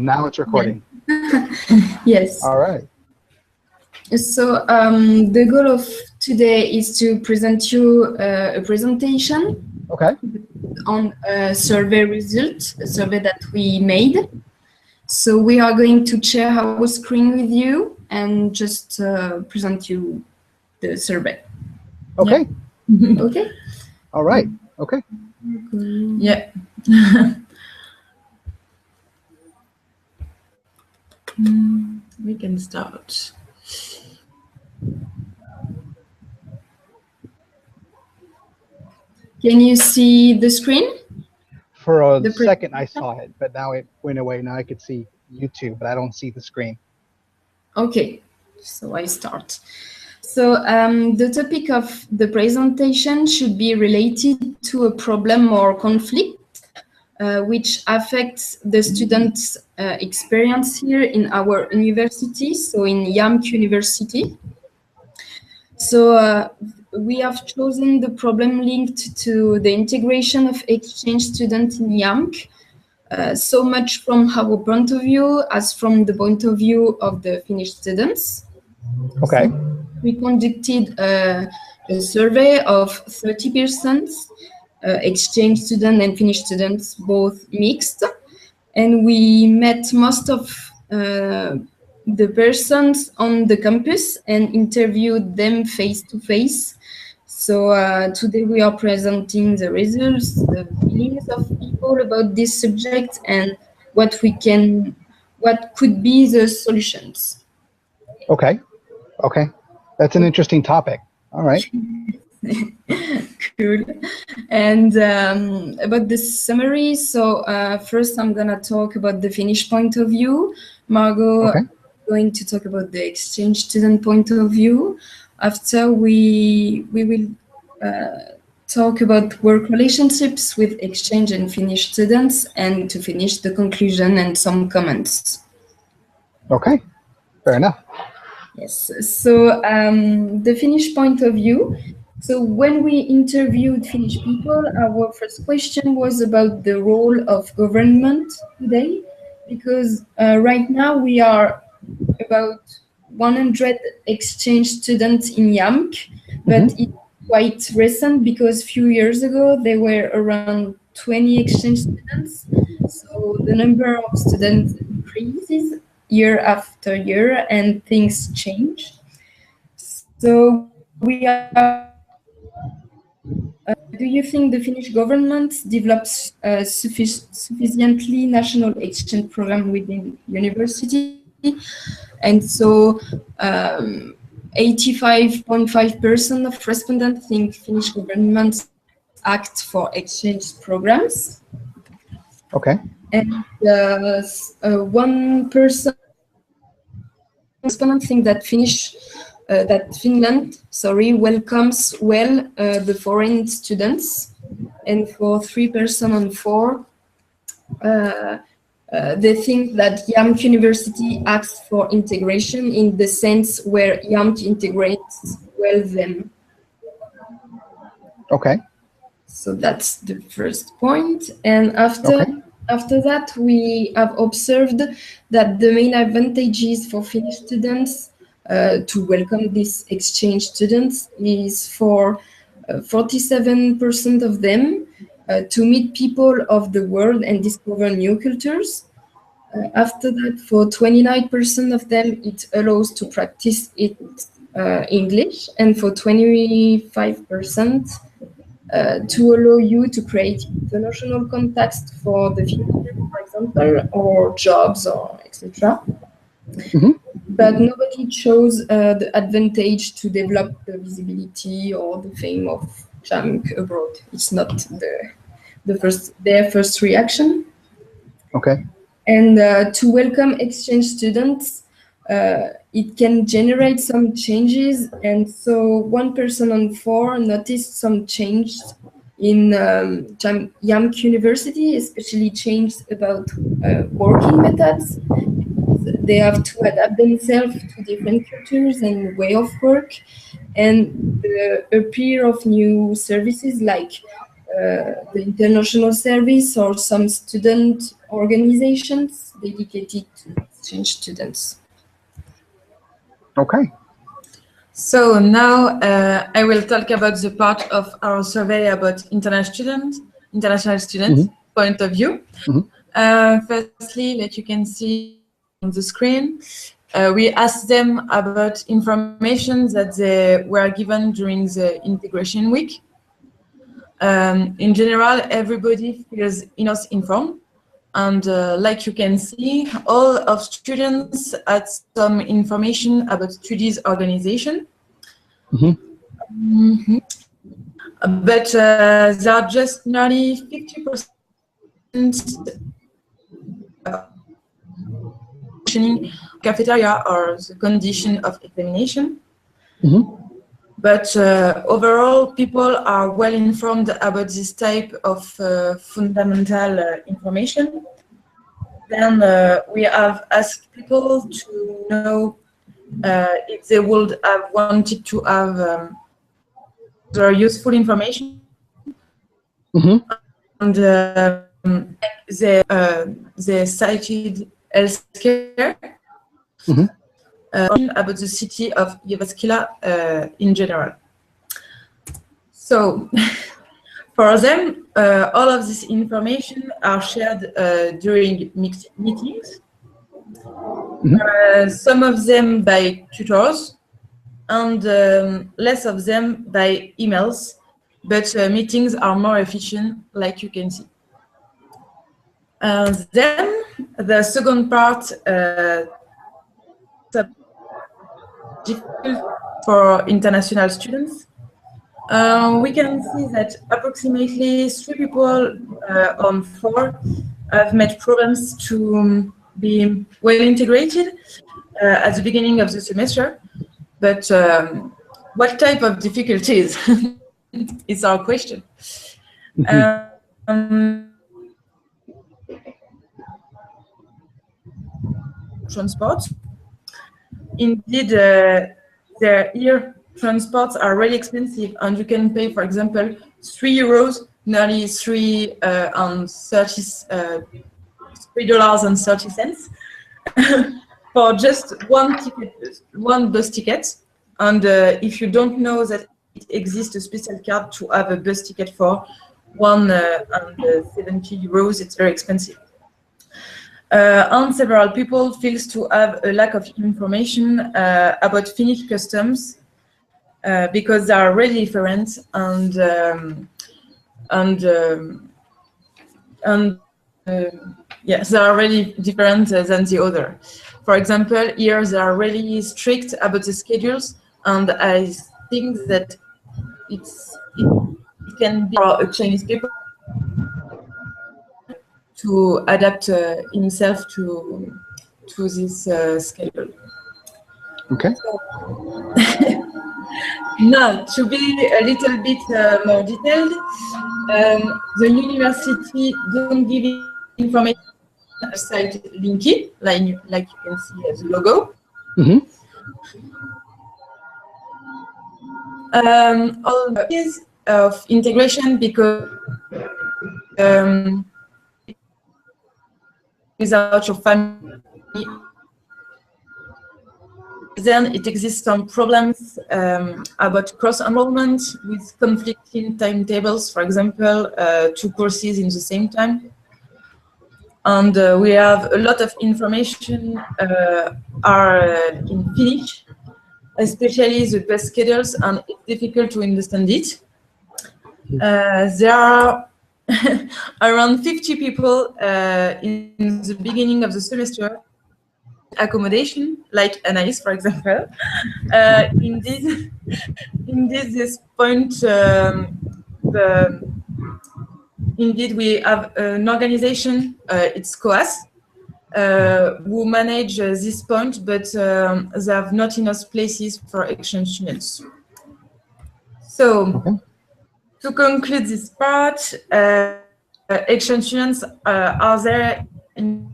Now it's recording. Yes. All right. So the goal of today is to present you a presentation Okay. on a survey result, a survey that we made. So we are going to share our screen with you and just present you the survey. Okay. Yeah. Okay. All right. Okay. Yeah. We can start. Can you see the screen? For a second, I saw it, but now it went away. Now I could see YouTube, but I don't see the screen. Okay, so I start. So the topic of the presentation should be related to a problem or conflict which affects the students' experience here in our university, so in YAMK University. So we have chosen the problem linked to the integration of exchange students in YAMK, so much from our point of view as from the point of view of the Finnish students. Okay. So we conducted a survey of 30% exchange students and Finnish students, both mixed. And we met most of the persons on the campus and interviewed them face to face. So today we are presenting the results, the feelings of people about this subject, and what could be the solutions. Okay. Okay. That's an interesting topic. All right. Cool. And about the summary, so first I'm gonna talk about the Finnish point of view. Margot going to talk about the exchange student point of view. After we will talk about work relationships with exchange and Finnish students, and to finish the conclusion and some comments. Okay, fair enough. Yes, so the Finnish point of view. So when we interviewed Finnish people, our first question was about the role of government today, because right now we are about 100 exchange students in YAMK, but it's quite recent because a few years ago there were around 20 exchange students. So the number of students increases year after year and things change. So we are do you think the Finnish government develops sufficiently national exchange program within university? And so 85.5% of respondents think Finnish governments act for exchange programs. Okay. And 1% respondents think that Finland welcomes well the foreign students, and for 3% on 4, they think that YAMK University acts for integration in the sense where YAMK integrates well them. Okay. So that's the first point. And after that, we have observed that the main advantages for Finnish students to welcome these exchange students is for 47% of them to meet people of the world and discover new cultures. After that, for 29% of them, it allows to practice English, and for 25%, to allow you to create international contacts for the future, for example, or jobs, or etc. But nobody chose the advantage to develop the visibility or the fame of YAMK abroad. It's not their first reaction. Okay. And to welcome exchange students, it can generate some changes. And so 1% on 4 noticed some change in YAMK University, especially change about working methods. They have to adapt themselves to different cultures and way of work. And the appear of new services like the international service or some student organizations dedicated to exchange students. Okay. So now I will talk about the part of our survey about international students point of view. Firstly, like you can see on the screen, we asked them about information that they were given during the integration week. In general, everybody feels enough informed. And like you can see, all of students had some information about studies organization. But there are just nearly 50% cafeteria or the condition of examination. But overall, people are well informed about this type of fundamental information. Then we have asked people to know if they would have wanted to have their useful information. And they cited healthcare. About the city of Jyväskylä in general. So, for them, all of this information are shared during mixed meetings. Some of them by tutors, and less of them by emails. But meetings are more efficient, like you can see. Then the second part. Difficult for international students. We can see that approximately 3 people on 4 have met problems to be well integrated at the beginning of the semester. But what type of difficulties is our question. Transport. Indeed, their air transports are really expensive, and you can pay, for example, €3, nearly $3.30 for just one bus ticket. And if you don't know that it exists a special card to have a bus ticket for €170, it's very expensive. And several people feel to have a lack of information about Finnish customs because they are really different and yes, they are really different than the other. For example, here they are really strict about the schedules, and I think that it can be for a Chinese people to adapt himself to this schedule. Okay. Now, to be a little bit more detailed, the university don't give information outside Linky, like you can see as a logo. All is of integration because without your family, then it exists some problems about cross-enrollment with conflicting timetables, for example, 2 courses in the same time. And we have a lot of information are in Finnish, especially the bus schedules, and it's difficult to understand it. There are around 50 people in the beginning of the semester accommodation, like Anaïs, for example. Indeed, this point, indeed, we have an organization, it's COAS, who manage this point, but they have not enough places for exchange students. So, to conclude this part, exchange students are there in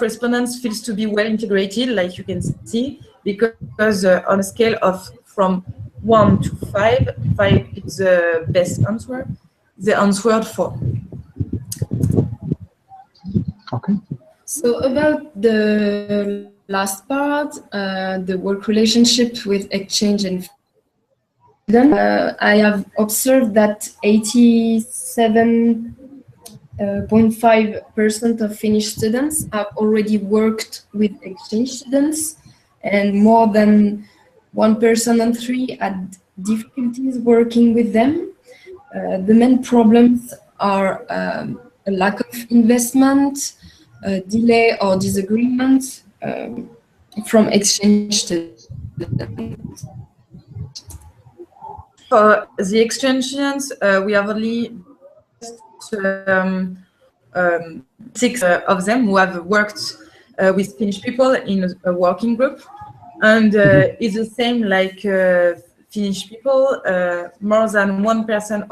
respondents feels to be well integrated, like you can see, because on a scale of from 1 to 5, 5 is the best answer. They answered 4. Okay. So about the last part, the work relationship with exchange and I have observed that 87.5% of Finnish students have already worked with exchange students, and more than 1 person in 3 had difficulties working with them. The main problems are a lack of investment, delay or disagreement from exchange students. For the exchange students, we have only 6 of them who have worked with Finnish people in a working group, and it's the same like Finnish people. More than 1%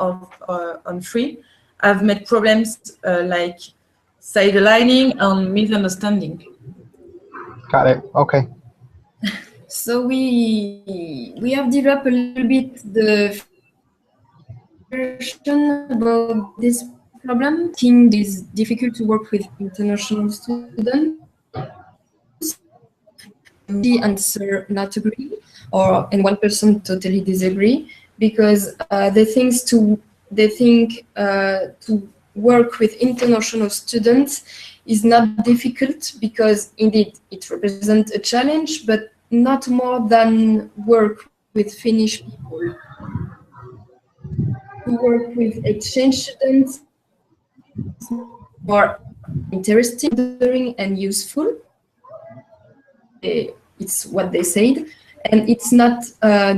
on 3 have met problems like sidelining and misunderstanding. Got it. Okay. So we have developed a little bit the version about this problem. I think it is difficult to work with international students. The answer not agree, and 1% totally disagree, because they think to work with international students is not difficult, because indeed it represents a challenge, but not more than work with Finnish people. To work with exchange students is more interesting and useful. It's what they said, and it's not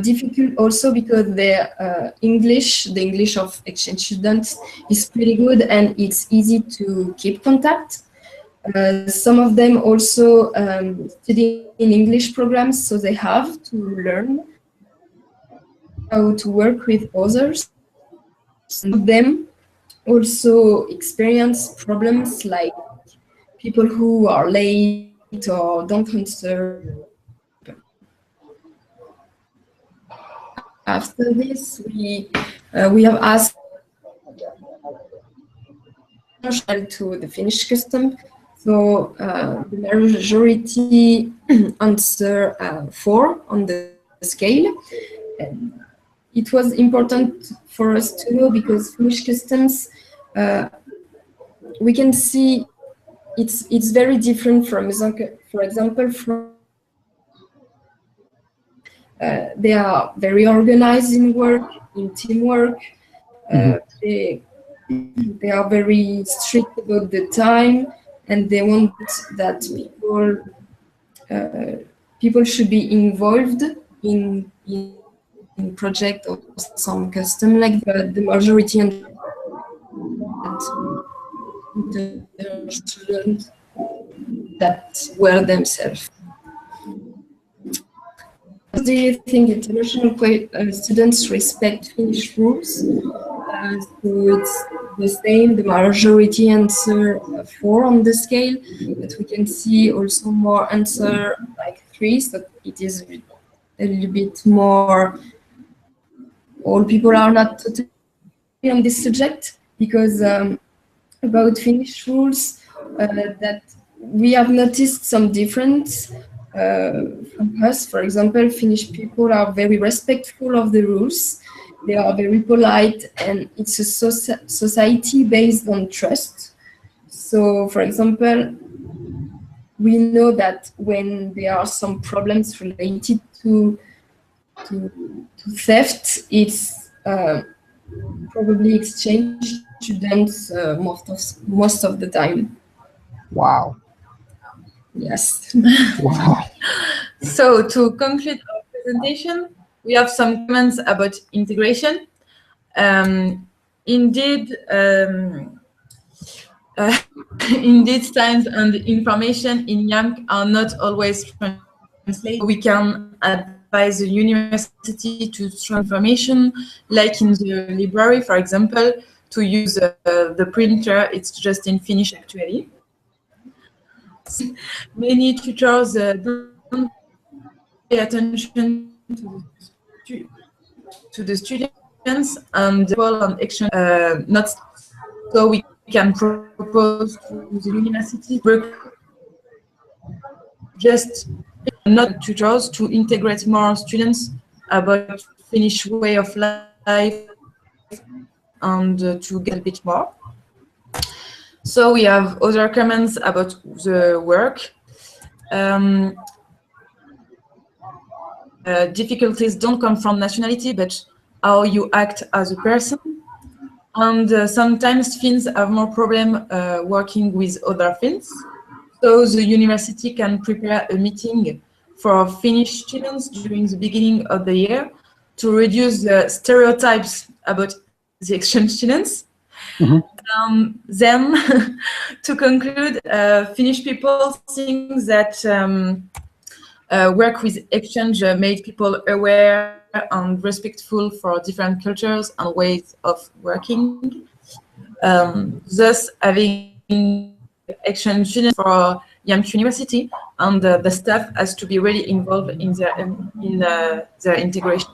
difficult also because their the English of exchange students is pretty good, and it's easy to keep contact. Some of them also study in English programs, so they have to learn how to work with others. Some of them also experience problems like people who are late or don't answer. After this, we have asked to the Finnish custom. So the majority answer 4 on the scale. And it was important for us to know, because Finnish customs, we can see it's very different from, for example, from they are very organized in work, in teamwork. They are very strict about the time, and they want that people should be involved in project or some custom like that. The majority and the students that were themselves. Do you think international students respect Finnish rules? So it's the same, the majority answer 4 on the scale, but we can see also more answer like 3, so it is a little bit more, all people are not totally on this subject, because about Finnish rules, that we have noticed some difference from us. For example, Finnish people are very respectful of the rules. They are very polite, and it's a society based on trust. So, for example, we know that when there are some problems related to theft, it's probably exchange students most of the time. Wow. Yes. Wow. So to conclude our presentation, we have some comments about integration. Indeed, science and information in YAMC are not always translated. We can advise the university to store information, like in the library, for example, to use the printer. It's just in Finnish, actually. Many tutors don't pay attention to the students, and people on action not so we can propose to the university just not tutors to integrate more students about Finnish way of life and to get a bit more. So we have other comments about the work. Difficulties don't come from nationality, but how you act as a person. And sometimes Finns have more problem working with other Finns. So the university can prepare a meeting for Finnish students during the beginning of the year to reduce the stereotypes about the exchange students. Mm-hmm. Then, to conclude, Finnish people think that work with exchange made people aware and respectful for different cultures and ways of working. Thus, having exchange students for YAMK University, and the staff has to be really involved in their integration.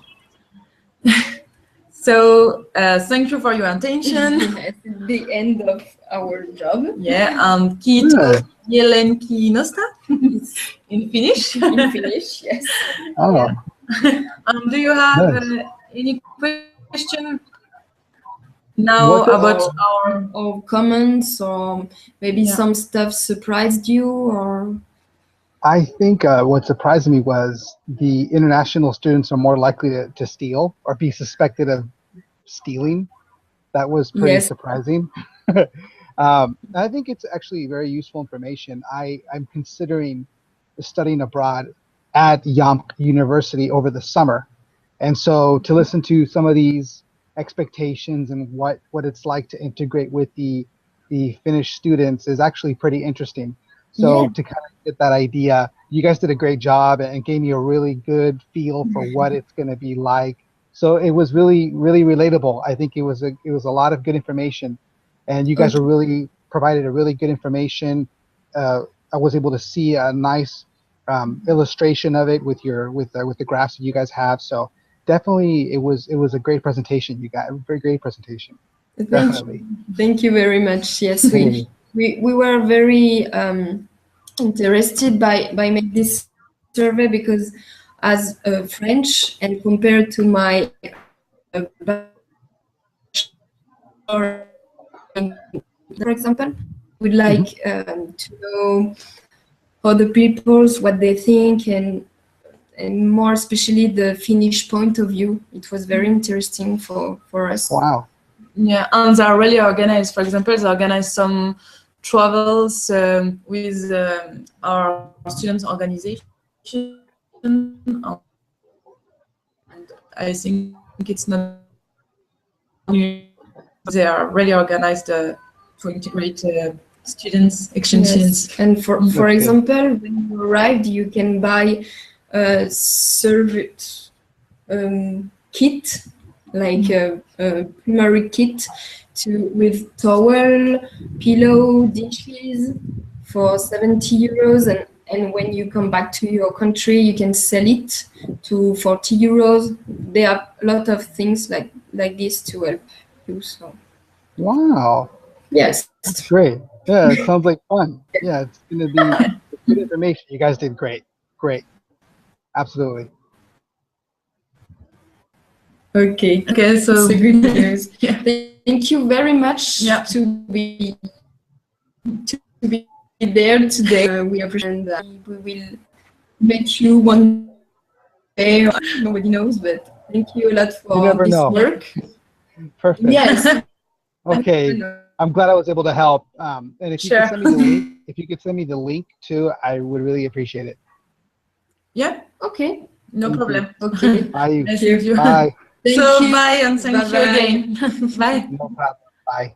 So thank you for your attention. It's the end of our job. Yeah, and kiitos Jelenki Nosta in Finnish. In Finnish, yes. Oh. Yeah. Do you have any question now about or comments, or maybe some stuff surprised you, or? I think what surprised me was the international students are more likely to steal or be suspected of stealing. That was pretty surprising. I think it's actually very useful information. I'm considering studying abroad at YAMK University over the summer. And so to listen to some of these expectations and what it's like to integrate with the Finnish students is actually pretty interesting. So to kind of get that idea, you guys did a great job and gave me a really good feel for what it's going to be like. So it was really, really relatable. I think it was a lot of good information, and you guys were really provided a really good information. I was able to see a nice illustration of it with the graphs that you guys have. So definitely, it was a great presentation. You got a very great presentation. Thank you very much. Yes, we were very interested by making this survey, because as French, and compared to my for example, we'd like to know other people's what they think, and more especially the Finnish point of view. It was very interesting for us. Wow. Yeah, and they're really organized. For example, they organize some travels with our students' organization. And I think it's not. They are really organized to integrate students, exchange students. And for example, when you arrived, you can buy a service kit, like a primary kit with towel, pillow, dishes for 70 euros, and when you come back to your country, you can sell it to 40 euros. There are a lot of things like this to help you. So. Wow. Yes. That's great. Yeah, it sounds like fun. Yeah, it's going to be good information. You guys did great. Great. Absolutely. Okay, so good news. Thank you very much to be there today. We appreciate that. We will meet you one day. Nobody knows, but thank you a lot for this work. Perfect. Yes. Okay. I'm glad I was able to help. And if you could send me the link, if you could send me the link too, I would really appreciate it. Yeah. Okay. No problem. Okay. Bye. Thank you. Bye. Bye, and thank you again. Bye. No problem. Bye.